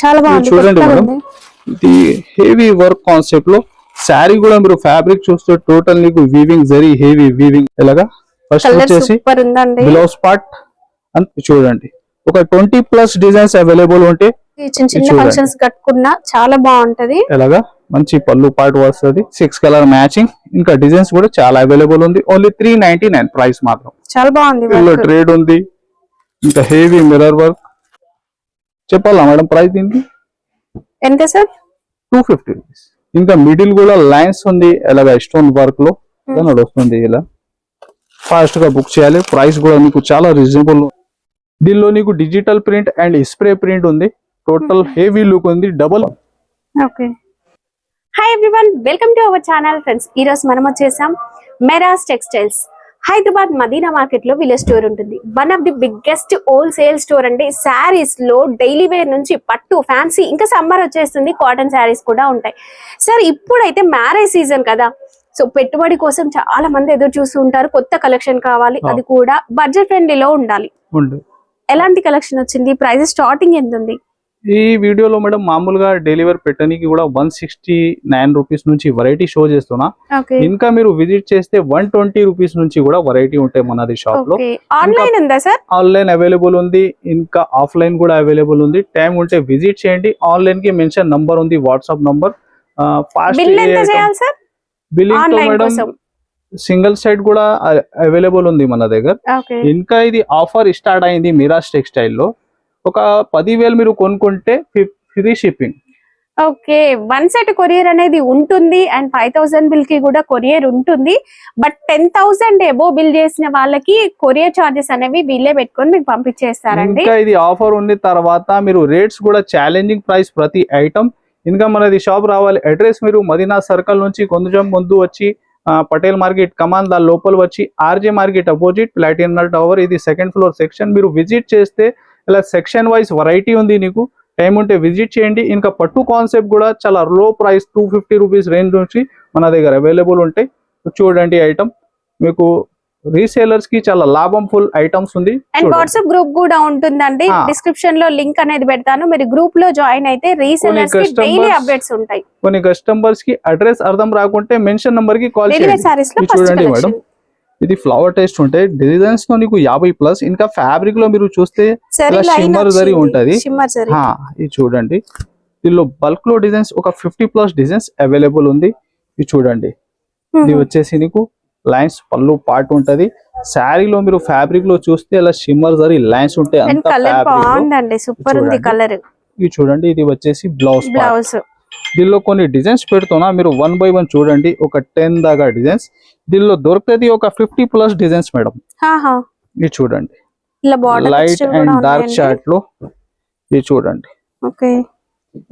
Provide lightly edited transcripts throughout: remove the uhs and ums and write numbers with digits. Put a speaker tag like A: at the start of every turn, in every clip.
A: చాలా బాగుంది.
B: చూడండి మేడం, ఇది హెవీ వర్క్ కాన్సెప్ట్ లో శారీ కూడా మీరు ఫ్యాబ్రిక్ చూస్తే టోటల్ నీకు వీవింగ్ జరీ హెవీ వీవింగ్ ఎలాగా ఫస్ట్ వచ్చేసి బ్లౌజ్ పార్ట్ అంత చూడండి. ఒక 20+ డిజైన్స్ అవైలబుల్ ఉంటే
A: చిన్న చిన్న ఫంక్షన్స్ కట్టుకున్నా చాలా బాగుంటది.
B: ఎలాగా మంచి పళ్ళు పార్ట్ వస్తుంది, 6 కలర్ మ్యాచింగ్, ఇంకా డిజైన్స్ కూడా చాలా అవైలబుల్ ఉంది. ఓన్లీ 399 ప్రైస్ మాత్రం.
A: చాలా బాగుంది.
B: ట్రేడ్ ఉంది, ఇంకా హెవీ మిర్రర్ వర్క్. చెప్పాలా మేడం ప్రైస్ దీనికి
A: ఎంత సార్?
B: 250 రూపీస్. ఇంకా మిడిల్ కూడా లైన్స్ ఉంది, ఎలాగా స్టోన్ వర్క్ లో వస్తుంది. ఇలా ఫాస్ట్ గా బుక్ చేయాలి. ప్రైస్ కూడా మీకు చాలా రీజనబుల్. దీనిలో నీకు digital print and spray print ఉంది. టోటల్ హెవీ లుక్ ఉంది. Double.
A: Okay, hi everyone, welcome to our channel. Friends, ఈ రోజు మనం వచ్చేసాం మెరాజ్ టెక్స్టైల్స్. హైదరాబాద్ మదీనా మార్కెట్ లో వీళ్ళ స్టోర్ ఉంటుంది. One of the biggest wholesale store అండి. శారీస్ లో డైలీ వేర్ నుంచి పట్టు, ఫ్యాన్సీ, ఇంకా సమ్మర్ వచ్చేస్తుంది, కాటన్ శారీస్ కూడా ఉంటాయి. సార్, ఇప్పుడైతే మ్యారేజ్ సీజన్ కదా, సో పెట్టుబడి కోసం చాలా మంది ఎదురు చూస్తూ ఉంటారు. కొత్త కలెక్షన్ కావాలి, అది కూడా బడ్జెట్ ఫ్రెండ్లీలో ఉండాలి. ఎలాంటి కలెక్షన్ వచ్చింది? ప్రైస్ స్టార్టింగ్ ఎంత ఉంది?
B: ఈ వీడియోలో మేడం మామూలుగా డెలివరీ పెట్టడానికి కూడా 169 రూపీస్ నుంచి వెరైటీ షో చేస్తున్నా. ఇంకా మీరు విజిట్ చేస్తే 120 రూపీస్ నుంచి కూడా వెరైటీ ఉంటాయి మనది షాప్ లో.
A: ఆన్లైన్ ఉందా సార్?
B: ఆన్లైన్ అవైలబుల్ ఉంది, ఇంకా ఆఫ్లైన్ కూడా అవైలబుల్ ఉంది. టైం ఉంటే విజిట్ చేయండి. ఆన్లైన్ కి మెన్షన్ నంబర్ ఉంది, వాట్సాప్ నంబర్. బిల్లింగ్ తో మేడం సింగిల్ సైడ్ కూడా అవైలబుల్ ఉంది మన దగ్గర. ఇంకా ఇది ఆఫర్ స్టార్ట్ అయింది మిరాజ్ టెక్స్టైల్ లో. ఒక 10,000 మీరు కొనుక్కుంటే free shipping.
A: Okay, 1 set courier అనేది ఉంటుంది అండ్ 5,000 బిల్ కి కూడా కొరియర్ ఉంటుంది. బట్ 10,000 ఎబో బిల్ చేసిన వాళ్ళకి కొరియర్ చార్జెస్ అనేవి వీళ్ళే పెట్టుకొని మీకు పంపించేస్తారండి.
B: ఇంకా ఇది ఆఫర్ ఉంది. తర్వాత మీరు రేట్స్ కూడా ఛాలెంజింగ్ ప్రైస్ ప్రతి ఐటమ్. ఇంకా మనది షాప్ రావాలి. అడ్రస్ మీరు మదీనా సర్కిల్ నుంచి కొంచెం ముందు వచ్చి పటేల్ మార్కెట్ కమాన్ దా లోపల వచ్చి RJ market opposite platinum tower, ఇది 2nd ఫ్లోర్ సెక్షన్. మీరు విజిట్ చేస్తే ఇలా సెక్షన్ వైజ్ వెరైటీ ఉంది. నీకు టైం ఉంటే విజిట్ చేయండి. ఇంకా పట్టు కాన్సెప్ట్ కూడా చాలా లో ప్రైస్ 250 రూపీస్ రేంజ్ నుంచి మన దగ్గర అవైలబుల్ ఉంటాయి. చూడండి ఐటమ్ మీకు రీసేలర్స్ కి చాలా లాభం ఫుల్ ఐటమ్స్ ఉంది.
A: అండ్ వాట్సాప్ గ్రూప్ కూడా ఉంటుందండి. డిస్క్రిప్షన్ లో లింక్ అనేది పెడతాను. మీరు గ్రూప్ లో జాయిన్ అయితే రీసేలర్స్ కి డైలీ అప్డేట్స్ ఉంటాయి.
B: కొన్ని కస్టమర్స్ కి అడ్రస్ అర్థం రాకుంటే మెన్షన్ నంబర్ కి కాల్ చేయండి. చూడండి మేడం, ఇది ఫ్లవర్ టేస్ట్ ఉంటాయి. డిజైన్స్ తో నీకు 50+. ఇంకా ఫ్యాబ్రిక్ లో మీరు చూస్తే షిమ్మర్ జరీ ఉంటది. ఇది చూడండి, దీనిలో బల్క్ లో డిజైన్స్ ఒక 50+ డిజైన్స్ అవైలబుల్ ఉంది. ఇది చూడండి, ఇది వచ్చేసి నీకు లైన్స్ పళ్ళు పార్ట్ ఉంటది. శారీలో మీరు ఫ్యాబ్రిక్ లో చూస్తే అలా షిమ్మర్ జరీ లైన్స్ ఉంటాయి. ఇది చూడండి, ఇది వచ్చేసి బ్లౌజ్. దీనిలో కొన్ని డిజైన్స్ పెడుతున్నా, మీరు 1 by 1 చూడండి. ఒక 10 దాకా డిజైన్స్ దీనిలో దొరుకుతుంది. ఒక 50+ డిజైన్స్ మేడం. ఇది చూడండి, లైట్ అండ్ డార్క్ షార్ట్ లో. ఇది చూడండి,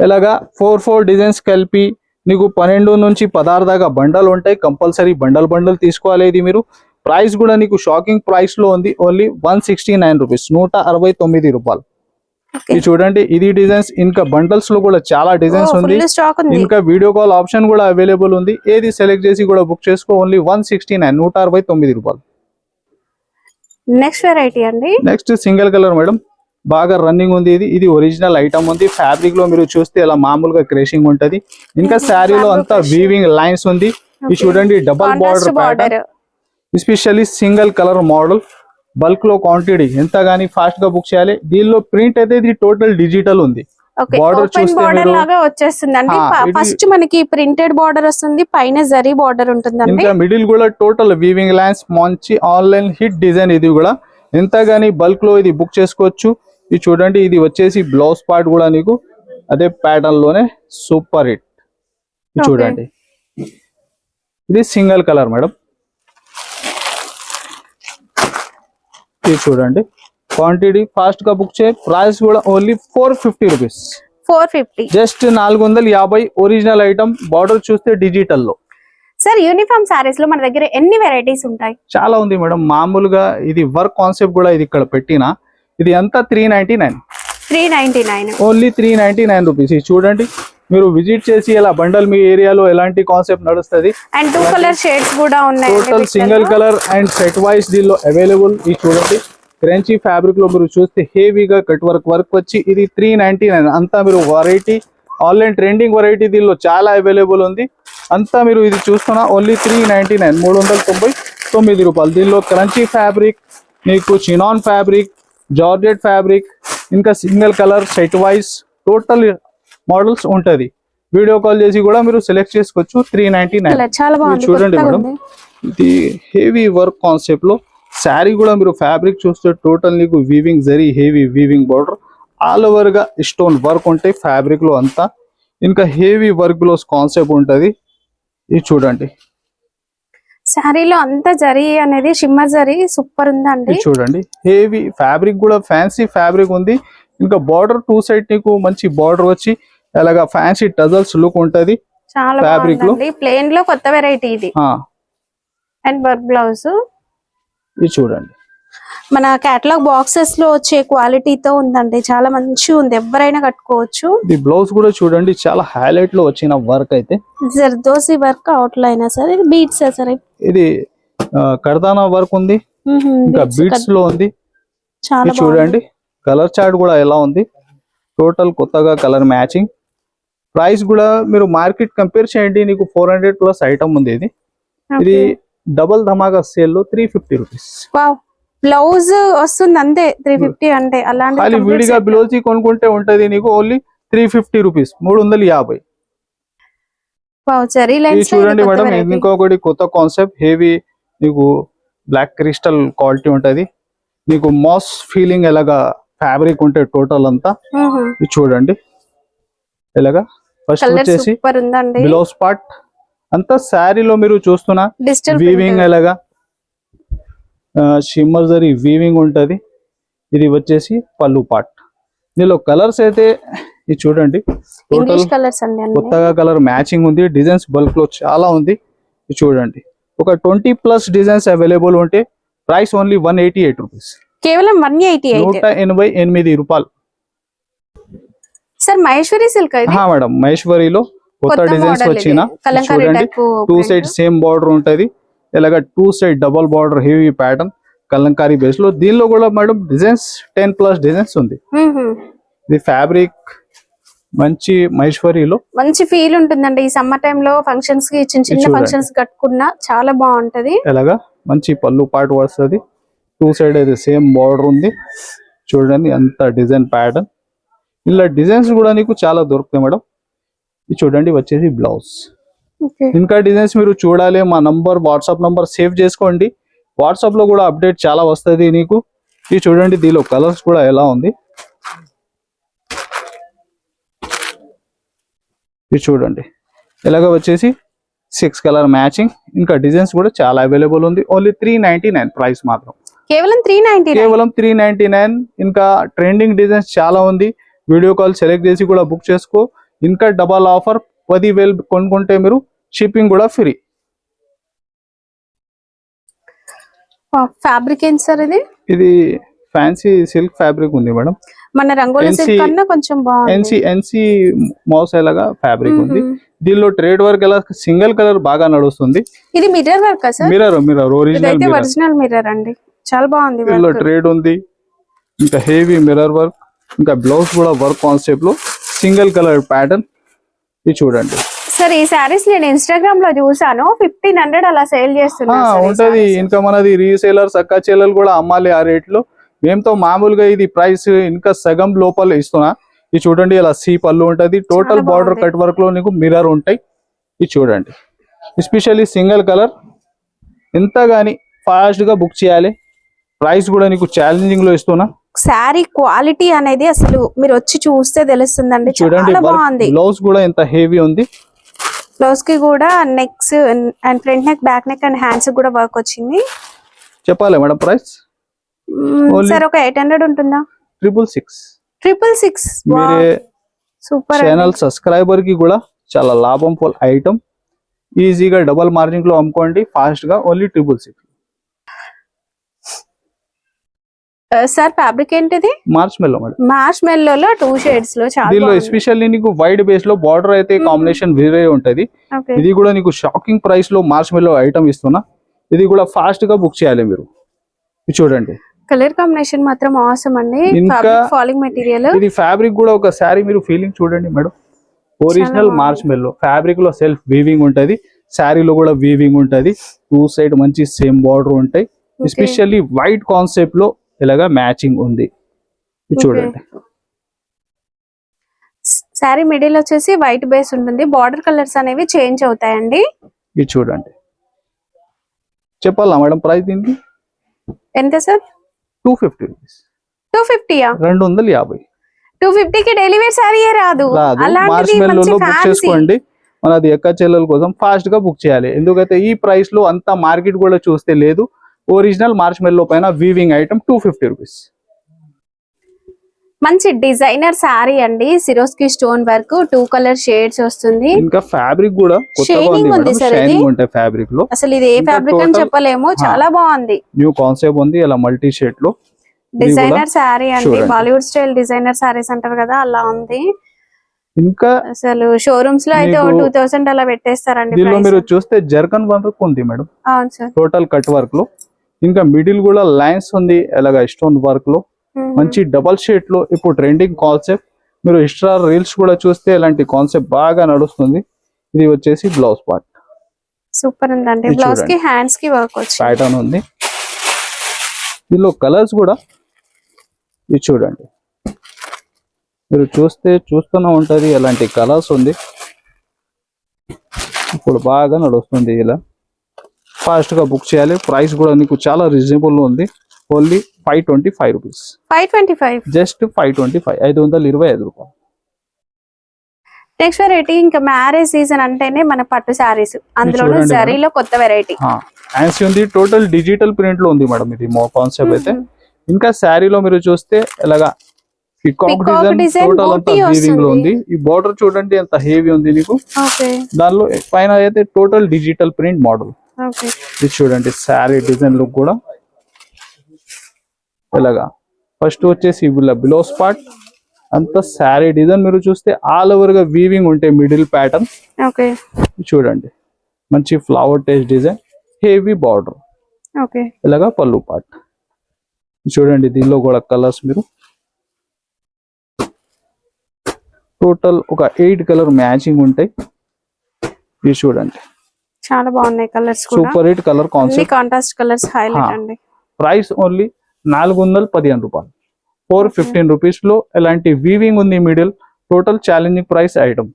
B: ఇలాగా 4 డిజైన్స్ కలిపి నీకు 12 నుంచి 16 దాకా బండల్ ఉంటాయి. కంపల్సరీ బండల్ తీసుకోవాలి. ఇది మీరు ప్రైస్ కూడా నీకు షాకింగ్ ప్రైస్ లో ఉంది. ఓన్లీ 169 రూపీస్, 169 రూపాయలు. ఇది చూడండి, ఇది డిజైన్స్. ఇంకా బండల్స్ లో కూడా చాలా డిజైన్స్ ఉంది. ఇంకా వీడియో కాల్ ఆప్షన్ కూడా అవైలబుల్ ఉంది. ఏది సెలెక్ట్ చేసి కూడా బుక్ చేసుకో. ఓన్లీ 169, 169 రూపాయలు.
A: నెక్స్ట్ వెరైటీ అండి.
B: నెక్స్ట్ సింగిల్ కలర్ మేడం, బాగా రన్నింగ్ ఉంది. ఇది ఒరిజినల్ ఐటమ్ ఉంది. ఫ్యాబ్రిక్ లో మీరు చూస్తే ఇలా మామూలుగా క్రేషింగ్ ఉంటది. ఇంకా శారీలో అంతా వీవింగ్ లైన్స్ ఉంది. ఇది చూడండి, double border pattern, especially single colour model. Bulk లో క్వాంటిటీ ఎంత గానీ ఫాస్ట్ గా బుక్ చేయాలి. దీనిలో ప్రింట్ అయితే ఇది టోటల్ డిజిటల్ ఉంది.
A: బార్డర్ లాగా వచ్చేస్తుందండి. ఫస్ట్ మనకి ప్రింటెడ్ బార్డర్ వస్తుంది, పైన జరీ బార్డర్ ఉంటుందండి.
B: ఇంకా మిడిల్ కూడా టోటల్ వీవింగ్ లైన్స్, మంచి ఆన్లైన్ హిట్ డిజైన్. ఇది కూడా ఎంత గానీ బల్క్ లో ఇది బుక్ చేసుకోవచ్చు. ఇది చూడండి, ఇది వచ్చేసి బ్లౌజ్ పార్ట్ కూడా నీకు అదే ప్యాటర్న్ లోనే సూపర్ హిట్. ఇది చూడండి, ఇది సింగిల్ కలర్ మేడం. ఇది చూడండి, క్వాంటిటీ ఫాస్ట్ గా బుక్ చేయ. ప్రైస్ కూడా only 450 rupees.
A: 450,
B: just 450. Original item. Border చూస్తే డిజిటల్ లో.
A: సార్, యూనిఫామ్ సారీస్ లో మన దగ్గర ఎన్ని వెరైటీస్ ఉంటాయి?
B: చాలా ఉంది మేడం. మామూలుగా ఇది వర్క్ కాన్సెప్ట్ కూడా ఇది ఇక్కడ పెట్టినా. ఇది అంతా
A: 399,
B: ఓన్లీ 399 రూపీస్. ఇది చూడండి, మీరు విజిట్ చేసి ఇలా బండల్ మీ ఏరియాలో ఎలాంటి కాన్సెప్ట్ నడుస్తుంది.
A: అండ్ 2 కలర్ షేడ్స్ కూడా ఉన్నాయి.
B: Total single colour and set wise దీనిలో అవైలబుల్. ఇది చూడండి, క్రంచీ ఫ్యాబ్రిక్ లో మీరు చూస్తే హెవీగా కట్ వర్క్ వచ్చి ఇది 399 అంతా మీరు వెరైటీ ఆన్లైన్ ట్రెండింగ్ వెరైటీ దీనిలో చాలా అవైలబుల్ ఉంది. అంతా మీరు ఇది చూస్తున్నా ఓన్లీ 399 399 రూపాయలు. దీనిలో క్రంచీ ఫ్యాబ్రిక్, మీకు చినాన్ ఫ్యాబ్రిక్, జార్జెట్ ఫ్యాబ్రిక్, ఇంకా single colour set wise total models ఉంటది. వీడియో కాల్ చేసి కూడా మీరు సెలెక్ట్ చేసుకోవచ్చు. 399
A: చాలా బాగుంది.
B: చూడండి మేడం, ఇది హెవీ వర్క్ కాన్సెప్ట్ లో శారీ కూడా మీరు ఫ్యాబ్రిక్ చూస్తే టోటల్ నీకు weaving zari heavy weaving border all over గా స్టోన్ వర్క్ ఉంటాయి ఫ్యాబ్రిక్ లో అంతా. ఇంకా హెవీ వర్క్ లో కాన్సెప్ట్ ఉంటది. ఇది చూడండి,
A: శారీలో అంతా జరీ అనేది షిమ్మర్ జరీ సూపర్ ఉందండి.
B: ఇది చూడండి హెవీ ఫ్యాబ్రిక్ కూడా ఫ్యాన్సీ ఫ్యాబ్రిక్ ఉంది. ఇంకా బార్డర్ టూ సైడ్ నీకు మంచి బార్డర్ వచ్చి అలాగా ఫ్యాన్సీ టజల్స్ లుక్ ఉంటది
A: చాలా
B: ఫ్యాబ్రిక్ లో.
A: ప్లేన్ లో కొత్త వెరైటీ ఇది. అండ్ వర్క్ బ్లౌజ్
B: ఇది చూడండి,
A: మన కేటలాగ్ బాక్సెస్ లో వచ్చే క్వాలిటీతో ఉందండి. చాలా మంచిగా ఉంది, ఎవరైనా కట్టుకోవచ్చు.
B: ఇది బ్లౌజ్ కూడా చూడండి చాలా హైలైట్ లో వచ్చిన వర్క్ అయితే
A: zardozi work out line sir, ఇది బీట్స్ సార్,
B: ఇది కర్దానా వర్క్ ఉంది, ఇంకా బీట్స్ లో ఉంది.
A: చాలా
B: చూడండి కలర్ చార్ట్ కూడా ఎలా ఉంది, టోటల్ కొత్తగా కలర్ మ్యాచింగ్. ప్రైస్ కూడా మీరు మార్కెట్ కంపేర్ చేయండి, నీకు 400 ప్లస్ ఐటమ్ ఉంది. ఇది డబల్ ధమాకా సేల్ లో 350 రూపీస్.
A: బ్లౌజ్ వస్తుంది అంతే 350 అంటే. అలాంటి
B: విడిగా బ్లౌజ్ కొనుక్కుంటే ఉంటది నీకు ఓన్లీ 350 రూపీస్, 350. చూడండి మేడం, ఇంకొకటి కొత్త కాన్సెప్ట్ హెవీ నీకు బ్లాక్ క్రిస్టల్ క్వాలిటీ ఉంటది. నీకు మాస్ ఫీలింగ్ ఎలాగా ఫ్యాబ్రిక్ ఉంటే టోటల్ అంతా. ఇది చూడండి ఎలాగా ఫస్ట్ వచ్చేసి బ్లౌజ్ పార్ట్ అంతా శారీలో మీరు చూస్తున్నా వీవింగ్ ఎలాగా షిమ్మర్ జరీ వీవింగ్ ఉంటది. ఇది వచ్చేసి పళ్ళు పార్ట్. దీనిలో కలర్స్ అయితే ఇది చూడండి టోటల్ కొత్తగా కలర్ మ్యాచింగ్ ఉంది. డిజైన్స్ బల్క్ లో చాలా ఉంది. ఇది చూడండి ఒక 20 ప్లస్ డిజైన్స్ అవైలబుల్ ఉంటే ప్రైస్ ఓన్లీ 188 రూపీస్,
A: కేవలం 188
B: రూపాయలు.
A: సార్ మహేశ్వరి సిల్క్
B: మేడం, మహేశ్వరిలో కొత్త డిజైన్స్ వచ్చిన చూడండి. టూ సైడ్ సేమ్ బార్డర్ ఉంటది, ఇలాగా two side double border heavy pattern Kalamkari base లో. దీనిలో కూడా మేడం డిజైన్స్ 10 ప్లస్ డిజైన్స్ ఉంది. ఇది ఫ్యాబ్రిక్ మంచి మహేశ్వరిలో
A: మంచి ఫీల్ ఉంటుందండి. ఈ సమ్మర్ టైమ్ లో ఫంక్షన్స్ కి చిన్న ఫంక్షన్స్ కట్టుకున్నా చాలా బాగుంటది.
B: ఇలాగా మంచి పళ్ళు పార్ట్ వస్తుంది. టూ సైడ్ అయితే సేమ్ బార్డర్ ఉంది. చూడండి అంత డిజైన్ ప్యాటర్న్. ఇలా డిజైన్స్ కూడా నీకు చాలా దొరుకుతాయి మేడం. ఇది చూడండి వచ్చేసి బ్లౌజ్. ఇంకా డిజైన్స్ మీరు చూడాలి, మా నంబర్ వాట్సాప్ నంబర్ సేవ్ చేసుకోండి. వాట్సాప్ లో కూడా అప్డేట్ చాలా వస్తుంది నీకు. ఇది చూడండి దీనిలో కలర్స్ కూడా ఎలా ఉంది. ఇది చూడండి ఇలాగ వచ్చేసి 6 కలర్ మ్యాచింగ్. ఇంకా డిజైన్స్ కూడా చాలా అవైలబుల్ ఉంది. ఓన్లీ 399 ప్రైస్ మాత్రం, కేవలం 399. ఇంకా ట్రెండింగ్ డిజైన్స్ చాలా ఉంది. వీడియో కాల్ సెలెక్ట్ చేసి కూడా బుక్ చేసుకో. ఇంకా డబల్ ఆఫర్ 10,000 కొనుక్కుంటే మీరు షిప్పింగ్ కూడా ఫ్రీ.
A: ఫ్యాబ్రిక్ ఏంటి సార్ ఇది?
B: ఇది ఫ్యాన్సీ సిల్క్ ఫ్యాబ్రిక్ ఉంది మేడం.
A: మన రంగోలి సిల్క్ కన్నా కొంచెం బాగుంది.
B: ఎన్సీ మౌస్ లాగా ఫ్యాబ్రిక్ ఉంది. దీనిలో ట్రేడ్ వర్క్ ఎలా సింగిల్ కలర్ బాగా నడుస్తుంది.
A: ఇది mirror work sir?
B: Mirror
A: original mirror అండి, చాలా బాగుంది.
B: దీనిలో ట్రేడ్ ఉంది. ఇంకా హెవీ మిర్రర్ వర్క్. ఇంకా బ్లౌజ్ కూడా వర్క్ కాన్సెప్ట్ లో సింగిల్ కలర్ ప్యాటర్న్. ఇది చూడండి
A: సార్, ఈ సారీస్ నేను ఇన్స్టాగ్రామ్ లో చూసాను, 1500 అలా సేల్ చేస్తున్నారు.
B: ఉంటది. ఇంకా మనది రీసేలర్స్ అక్క చెల్లెలు కూడా అమ్మాలి ఆ రేట్ లో. మేమతో మామూలుగా ఇది ప్రైస్ ఇంకా సగం లోపల ఇస్తున్నా. ఇది చూడండి ఇలా సి పళ్ళు ఉంటది. టోటల్ బార్డర్ కట్ వర్క్ లో నీకు మిర్రర్ ఉంటాయి. ఇది చూడండి ఎస్పెషల్లీ సింగిల్ కలర్. ఎంత గానీ ఫాస్ట్ గా బుక్ చేయాలి. ప్రైస్ కూడా నీకు ఛాలెంజింగ్ లో ఇస్తున్నా.
A: శారీ క్వాలిటీ అనేది అసలు మీరు వచ్చి చూస్తే తెలుస్తుందండి.
B: చూడండి బ్లౌజ్ కూడా ఎంత హెవీ ఉంది.
A: బ్లౌజ్ కి కూడా next and front neck, back neck and hands కూడా వర్క్ వచ్చింది.
B: చెప్పాలి మేడం ప్రైస్?
A: సార్ ఒక 800 ఉంటుందా?
B: 666. మీరే
A: సూపర్.
B: ఛానల్ సబ్స్క్రైబర్ కి కూడా చాలా లాభం ఫుల్ ఐటమ్. ఈజీగా డబల్ మార్జిన్ లో అమ్ముకోండి ఫాస్ట్ గా. ఓన్లీ 666.
A: సార్ ఫ్యాబ్రిక్ ఏంటిది?
B: మార్చ్ మెల్లో మేడం.
A: మార్చ్ మెల్లోలో 2 షేడ్స్ లో చాలా.
B: దీనిలో ఎస్పెషల్లీ నీకు వైట్ బేస్ లో బార్డర్ అయితే కాంబినేషన్ వేరే ఉంటది. ఇది కూడా నీకు షాకింగ్ ప్రైస్ లో మార్చ్ మెల్లో ఐటమ్ ఇస్తున్నా. ఇది కూడా ఫాస్ట్ గా బుక్ చేయాలి మీరు. చూడండి
A: కలర్ కాంబినేషన్ మాత్రం అవసరం అండి. Falling material.
B: ఇది ఫ్యాబ్రిక్ కూడా ఒక శారీ మీరు ఫీలింగ్ చూడండి మేడం. ఒరిజినల్ మార్చ్ మెల్లో ఫ్యాబ్రిక్ లో సెల్ఫ్ వీవింగ్ ఉంటది, శారీలో కూడా వీవింగ్ ఉంటది, 2 సైడ్ మంచి సేమ్ బార్డర్ ఉంటాయి. ఎస్పెషల్లీ వైట్ కాన్సెప్ట్ లో ఇలాగా మ్యాచింగ్ ఉంది. చూడండి
A: శారీ మిడిల్ వచ్చేసి వైట్ బేస్ ఉంటుంది, బార్డర్ కలర్స్ అనేవి చేంజ్ అవుతాయండి.
B: ఇది చూడండి. చెప్పాలా మేడం ప్రైస్ దీనికి?
A: ఎంత సార్?
B: 250 రూపీస్.
A: 250యా?
B: 250.
A: 250 కి డెలివరీ శారీ రాదు.
B: మార్చ్ మెల్లో బుక్ చేసుకోండి. మనది ఎక్క చెల్లెల కోసం ఫాస్ట్ గా బుక్ చేయాలి. ఎందుకంటే ఈ ప్రైస్ లో అంత మార్కెట్ కూడా చూస్తే లేదు. ఒరిజినల్ మార్చ్ మెల్లో పైన వీవింగ్ ఐటమ్ 250 రూపీస్.
A: మంచి డిజైనర్ శారీ అండి, Swarovski stone work, 2 colour shades వస్తుంది.
B: ఇంకా ఫ్యాబ్రిక్ కూడా కొత్తగా ఉంది, షైనింగ్ ఉంటాయి ఫ్యాబ్రిక్ లో.
A: అసలు ఇది ఏ ఫ్యాబ్రిక్ అని చెప్పలేము, చాలా బాగుంది.
B: న్యూ కాన్సెప్ట్ ఉంది, ఇలా మల్టీ షేడ్ లో
A: డిజైనర్ శారీ అండి. బాలీవుడ్ స్టైల్ డిజైనర్ శారీస్ అంటారు కదా, అలా ఉంది.
B: ఇంకా
A: అసలు షోరూమ్స్ లో అయితే 2000 అలా పెట్టేస్తారండి.
B: దీనిలో మీరు చూస్తే జర్కన్ వర్క్ ఉంది మేడం.
A: అవును సార్.
B: టోటల్ కట్ వర్క్ లో, ఇంకా మిడిల్ కూడా లైన్స్ ఉంది అలాగా స్టోన్ వర్క్ లో, మంచి డబల్ షేడ్ లో. ఇప్పుడు ట్రెండింగ్ కాన్సెప్ట్. మీరు ఎక్స్ట్రా రీల్స్ కూడా చూస్తే ఇలాంటి కాన్సెప్ట్ బాగా నడుస్తుంది. ఇది వచ్చేసి బ్లౌజ్ పార్ట్.
A: సూపర్ ఉందండి. బ్లౌజ్ కి హ్యాండ్స్ కి వర్క్ వచ్చి
B: ప్యాటర్న్ ఉంది. దీనిలో కలర్స్ కూడా ఇది చూడండి, మీరు చూస్తూనే ఉంటది ఎలాంటి కలర్స్ ఉంది. ఇప్పుడు బాగా నడుస్తుంది. ఇలా ఫాస్ట్ గా బుక్ చేయాలి. ప్రైస్ కూడా నీకు చాలా రీజనబుల్ ఉంది. Only 525 rupees.
A: 525,
B: జస్ట్ 525, 525 రూపాయలు.
A: నెక్స్ట్ వెరైటీ ఇంకా మ్యారేజ్ సీజన్ అంటేనే మన పట్టు సారీస్, అందులో జరీలో కొత్త వెరైటీ
B: ఫ్యాన్సీ ఉంది. టోటల్ డిజిటల్ ప్రింట్ లో ఉంది మేడం ఇది కాన్సెప్ట్ అయితే. ఇంకా శారీలో మీరు చూస్తే ఇలాగా పికాక్ డిజైన్ టోటల్ అంతా వీవింగ్ లో ఉంది. ఈ బార్డర్ చూడండి ఎంత హెవీ ఉంది నీకు. దానిలో పైన అయితే టోటల్ డిజిటల్ ప్రింట్ మోడల్. ఇది చూడండి శారీ డిజైన్ లుక్ కూడా ఇలాగా. ఫస్ట్ వచ్చేసి బ్లౌజ్ పార్ట్ అంతా శారీ డిజైన్ మీరు చూస్తే ఆల్ ఓవర్ గా వీవింగ్ ఉంటాయి. మిడిల్ ప్యాటర్న్ చూడండి, మంచి flower taste design, heavy border. ఇలాగా పళ్ళు పార్ట్ చూడండి. దీనిలో కూడా కలర్స్ మీరు టోటల్ ఒక 8 కలర్ మ్యాచింగ్ ఉంటాయి. ఇది చూడండి,
A: చాలా బాగున్నాయి colours.
B: Super hit colour concept,
A: contrast colours highlight అండి.
B: ప్రైస్ ఓన్లీ 415 రూపాయలు. 415 రూపీస్ లో ఎలాంటి వీవింగ్ ఉంది middle. Total challenging price item.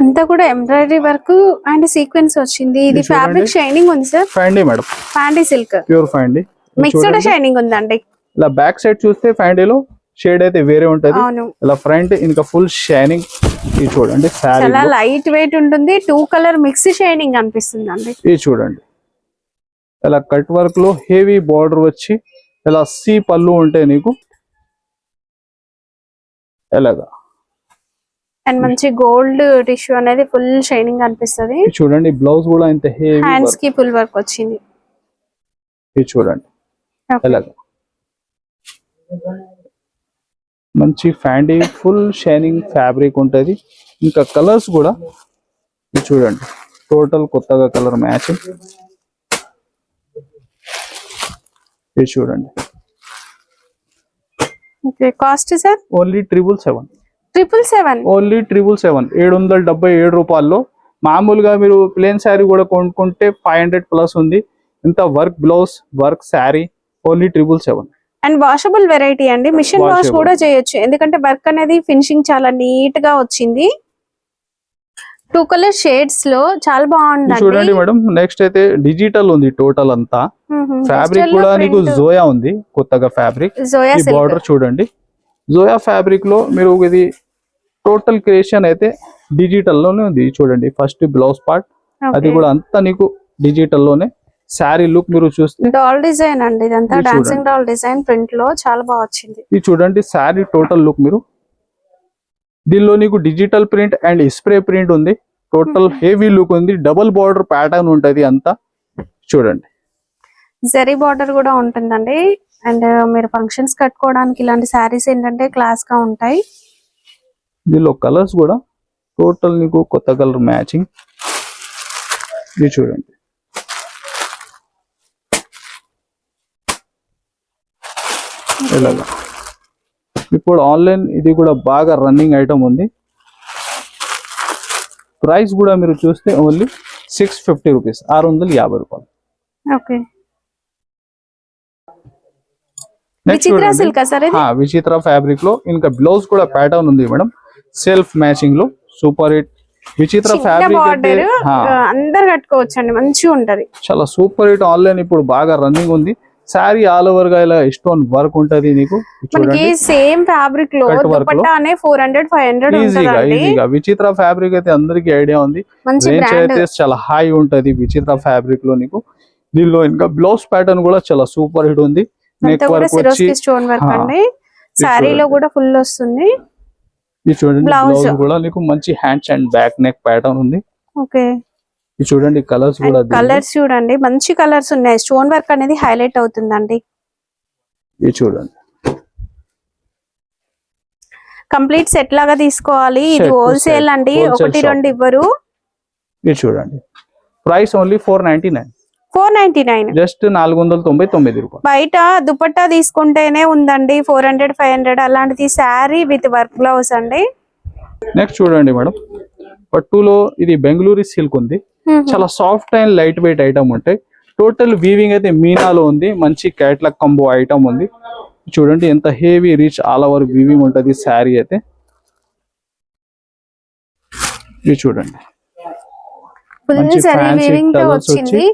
A: అంతా కూడా ఎంబ్రాయిడరీ వర్క్ అండ్ సీక్వెన్స్ వచ్చింది. ఇది ఫ్యాబ్రిక్ షైనింగ్ ఉంది సార్.
B: ఫైండీ మేడం,
A: ఫాండీ సిల్క్,
B: ప్యూర్ ఫైండీ.
A: మిక్స్డ్ షైనింగ్ ఉందండి.
B: ఇలా బ్యాక్ సైడ్ చూస్తే ఫైండీలో షేడ్ అయితే వేరే ఉంటది. ఇలా ఫ్రంట్ ఇంకా ఫుల్ షైనింగ్. ఇది చూడండి,
A: చాలా లైట్ వెయిట్ ఉంటుంది. 2 కలర్ మిక్స్ షైనింగ్ అనిపిస్తుంది అండి.
B: ఇది చూడండి, ఇలా కట్ వర్క్ లో హెవీ బార్డర్ వచ్చి ఇలా సి పళ్ళు ఉంటాయి నీకు ఎలాగా.
A: అండ్ మంచి గోల్డ్ టిష్యూ అనేది ఫుల్ షైనింగ్ అనిపిస్తుంది.
B: చూడండి, బ్లౌజ్ కూడా ఇంత హెవీ,
A: హ్యాండ్స్ కి ఫుల్ వర్క్ వచ్చింది.
B: ఇది చూడండి ఎలాగా, మంచి ఫ్యాండీ ఫుల్ షైనింగ్ ఫ్యాబ్రిక్ ఉంటది. ఇంకా కలర్స్ కూడా ఇది చూడండి, టోటల్ కొత్తగా కలర్ మ్యాచింగ్. ఇది చూడండి,
A: కాస్ట్ సార్
B: ఓన్లీ 777.
A: 777,
B: ఓన్లీ 777, 777 రూపాయల్లో. మామూలుగా మీరు ప్లేన్ శారీ కూడా కొనుక్కుంటే 500 ప్లస్ ఉంది. ఇంత work blouse, work sari, only 777.
A: And washable variety అండి. మిషన్ వాష్ కూడా చేయొచ్చు, ఎందుకంటే వర్క్ అనేది ఫినిషింగ్ చాలా నీట్ గా వచ్చింది. 2 కలర్ షేడ్స్ లో చాలా బాగుంది.
B: చూడండి మేడం, నెక్స్ట్ అయితే డిజిటల్ ఉంది టోటల్ అంతా. ఫ్యాబ్రిక్ కూడా నీకు జోయా ఉంది, కొత్తగా ఫ్యాబ్రిక్. ఈ బార్డర్ చూడండి, జోయా ఫ్యాబ్రిక్ లో మీరు ఇది టోటల్ క్రియేషన్ అయితే డిజిటల్ లోనే ఉంది. చూడండి, ఫస్ట్ బ్లౌజ్ పార్ట్ అది కూడా అంతా నీకు డిజిటల్ లోనే. శారీ లుక్ మీరు చూస్తే
A: డాల్ డిజైన్ అండి, ఇదంతా డాన్సింగ్ డాల్ డిజైన్ ప్రింట్ లో చాలా బాగా వచ్చింది.
B: ఇది చూడండి, శారీ టోటల్ లుక్ మీరు. దీనిలో నీకు digital print and spray print ఉంది. టోటల్ హెవీ లుక్ ఉంది. డబుల్ బార్డర్ ప్యాటర్న్ ఉంటది అంతా. చూడండి,
A: జరీ బార్డర్ కూడా ఉంటుందండి. అండ్ మీరు ఫంక్షన్స్ కట్టుకోవడానికి ఇలాంటి శారీస్ ఏంటంటే క్లాస్ గా ఉంటాయి.
B: దీనిలో కలర్స్ కూడా టోటల్ నీకు కొత్త కలర్ మ్యాచింగ్. ఇది చూడండి, ఇలాగా ఇప్పుడు ఆన్లైన్ ఇది కూడా బాగా రన్నింగ్ ఐటమ్ ఉంది. ప్రైస్ కూడా మీరు చూస్తే ఓన్లీ 650 రూపీస్, 650 రూపాయలు.
A: ఓకే, విచిత్ర సిల్క్ సార్ ఇది?
B: విచిత్ర ఫ్యాబ్రిక్ లో ఇంకా బ్లౌజ్ కూడా ప్యాటర్న్ ఉంది మేడం, సెల్ఫ్ మ్యాచింగ్ లో సూపర్ హిట్. విచిత్ర ఫ్యాబ్రిక్
A: అందరు కట్టుకోవచ్చు అండి, మంచిగా ఉంటది,
B: చాలా సూపర్ హిట్. ఆన్లైన్ ఇప్పుడు బాగా రన్నింగ్ ఉంది. సారీ ఆల్ ఓవర్ గా ఇలా స్టోన్ వర్క్ ఉంటది నీకు.
A: మనకి సేమ్ ఫ్యాబ్రిక్ లో దుపట్టానే 400-500
B: ఈజీగా. విచిత్ర ఫ్యాబ్రిక్ అయితే అందరికి ఐడియా ఉంది, రేంజ్ అయితే చాలా హై ఉంటది విచిత్ర ఫ్యాబ్రిక్ లో నీకు. దీనిలో ఇంకా బ్లౌజ్ ప్యాటర్న్ కూడా చాలా సూపర్ హిట్ ఉంది. నెక్ వర్క్ వచ్చి
A: స్టోన్ వర్క్ అండి, సారీలో కూడా ఫుల్ వస్తుంది.
B: ఇది చూడండి, బ్లౌజ్ కూడా నీకు మంచి hands and back neck pattern ఉంది.
A: ఓకే,
B: ఇది చూడండి, కలర్స్ కూడా
A: కలర్స్ చూడండి, మంచి కలర్స్ ఉన్నాయి. స్టోన్ వర్క్ అనేది హైలైట్ అవుతుందండి.
B: ఇది చూడండి,
A: కంప్లీట్ సెట్ లాగా తీసుకోవాలి. ఇది హోల్సేల్ అండి, 1-2 ఇవ్వరు.
B: ఇది చూడండి, ప్రైస్ ఓన్లీ 499.
A: 499,
B: జస్ట్ 499 రూపాయలు.
A: బయట దుపట్టా తీసుకుంటేనే ఉందండి 400-500. అలాంటిది శారీ విత్ వర్క్ బ్లౌజ్ అండి.
B: నెక్స్ట్ చూడండి మేడం, పట్టులో ఇది బెంగళూరు సిల్క్ ఉంది. చాలా soft and light weight item ఉంటాయి. టోటల్ వీవింగ్ అయితే మీనాలో ఉంది. మంచి క్యాట్లాగ్ కంబో ఐటమ్ ఉంది. చూడండి ఎంత heavy rich all over weaving ఉంటది శారీ అయితే. ఇది చూడండి, మంచి ఫ్యాన్సీ కలర్స్ వచ్చి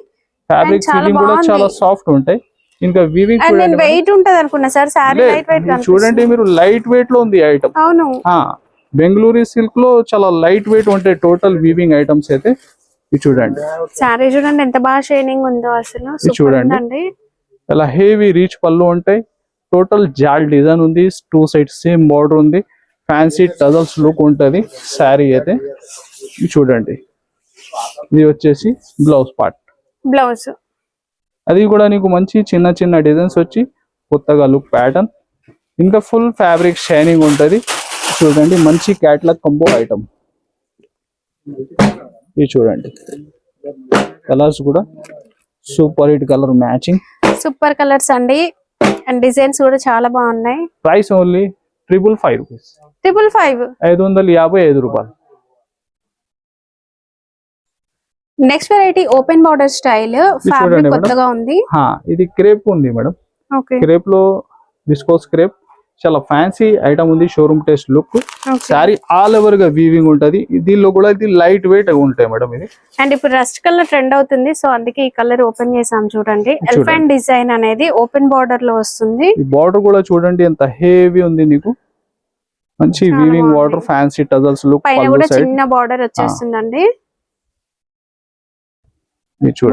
B: ఫ్యాబ్రిక్ ఫీలింగ్ కూడా చాలా సాఫ్ట్ ఉంటాయి. ఇంకా వీవింగ్ చూడండి,
A: వెయిట్ ఉంటది అనుకున్నా సార్, సారీ లైట్ వెయిట్
B: చూడండి మీరు, లైట్ వెయిట్ లో ఉంది ఐటమ్.
A: అవును,
B: బెంగళూరు సిల్క్ లో చాలా లైట్ వెయిట్ ఉంటాయి టోటల్ వీవింగ్ ఐటమ్స్ అయితే. ఇది చూడండి,
A: సారీ చూడండి ఎంత బాగా షైనింగ్ ఉందో అసలు.
B: చూడండి చాలా హెవీ రీచ్ పళ్ళు ఉంటాయి. టోటల్ జాల్ డిజైన్ ఉంది, 2 సైడ్స్ సేమ్ బార్డర్ ఉంది. ఫ్యాన్సీ టజల్స్ లుక్ ఉంటది శారీ అయితే. ఇది చూడండి, ఇది వచ్చేసి బ్లౌజ్ పార్ట్.
A: బ్లౌజ్
B: అది కూడా నీకు మంచి చిన్న చిన్న డిజైన్స్ వచ్చి కొత్తగా లుక్ ప్యాటర్న్. ఇంకా ఫుల్ ఫ్యాబ్రిక్ షైనింగ్ ఉంటది. చూడండి, మంచి క్యాట్లాగ్ కంబో ఐటమ్. ఇది చూడండి, కలర్స్ కూడా super hit colour matching,
A: super colours అండి. అండ్ డిజైన్స్ కూడా చాలా బాగున్నాయి.
B: Price only 555 rupees. 555 రూపాయలు.
A: Next variety open border style fabric కొత్తగా ఉంది.
B: ఇది క్రేప్ ఉంది మేడం. క్రేప్ లో విస్కోస్ క్రేప్, చాలా ఫ్యాన్సీ ఐటమ్ ఉంది. Showroom test look. Sorry all over గా వీవింగ్ ఉంటది. దీనిలో కూడా ఇది లైట్ వెయిట్ ఉంటాయి మేడం. ఇది
A: అండ్ ఇప్పుడు రస్ట్ కలర్ ట్రెండ్ అవుతుంది, సో అందుకే ఈ కలర్ ఓపెన్ చేసాం. చూడండి, ఎలిఫెంట్ డిజైన్ అనేది ఓపెన్ బార్డర్ లో వస్తుంది.
B: ఈ బార్డర్ కూడా చూడండి ఎంత హెవీ ఉంది నీకు. మంచి weaving border, fancy tassels look.
A: పైన కూడా చిన్న బార్డర్ వచ్చేస్తుందండి.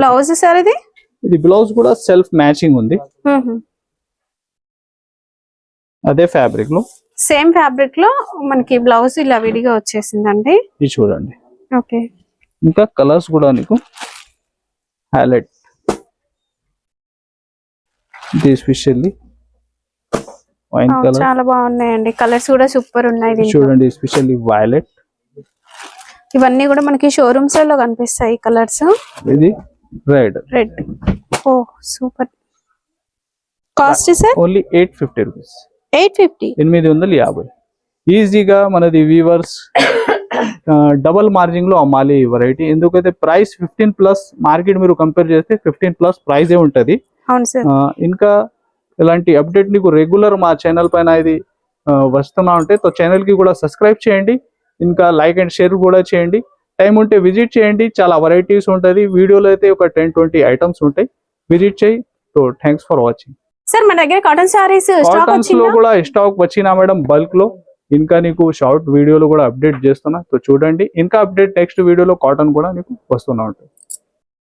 A: బ్లౌజ్ సార్
B: ఇది బ్లౌజ్ కూడా సెల్ఫ్ మ్యాచింగ్ ఉంది. అదే ఫ్యాబ్రిక్ లో,
A: సేమ్ ఫ్యాబ్రిక్ లో మనకి బ్లౌజ్ ఇలా విడిగా వచ్చేసిందండి.
B: ఇది చూడండి.
A: ఓకే,
B: ఇంకా కలర్స్ కూడా నీకు హైలైట్. ఇది ఎస్పెషల్లీ వైన్ కలర్,
A: చాలా బాగున్నాయండి. కలర్స్ కూడా సూపర్ ఉన్నాయి.
B: చూడండి, ఎస్పెషల్లీ వైలెట్.
A: ఇవన్నీ కూడా మనకి షోరూమ్స్ లో కనిపిస్తాయి కలర్స్.
B: ఇది red.
A: Oh super. Cost sir
B: only 850 rupees.
A: 850.
B: ఈజీగా మనది వీవర్స్ డబల్ మార్జిన్ లో అమ్మాలి ఈ వెరైటీ. ఎందుకైతే ప్రైస్ 15+ మార్కెట్ మీరు కంపేర్ చేస్తే 15+ ప్రైస్ ఏ ఉంటది.
A: అవును సార్.
B: ఇంకా ఇలాంటి అప్డేట్ నీకు రెగ్యులర్ మా ఛానల్ పైన ఇది వస్తున్నా ఉంటే ఛానల్ కి కూడా సబ్స్క్రైబ్ చేయండి. ఇంకా లైక్ అండ్ షేర్ కూడా చేయండి. టైం ఉంటే విజిట్ చేయండి, చాలా వెరైటీస్ ఉంటది. వీడియోలో అయితే ఒక 10-20 ఐటమ్స్ ఉంటాయి. విజిట్ చేయి. So thanks for watching.
A: Sir మన దగ్గర కాటన్ సారీస్
B: లో కూడా స్టాక్ వచ్చినా మేడం బల్క్ లో. ఇంకా నీకు షార్ట్ వీడియోలు కూడా అప్డేట్ చేస్తున్నా, సో చూడండి. ఇంకా అప్డేట్ నెక్స్ట్ వీడియోలో కాటన్ కూడా నీకు వస్తున్నా ఉంటాయి.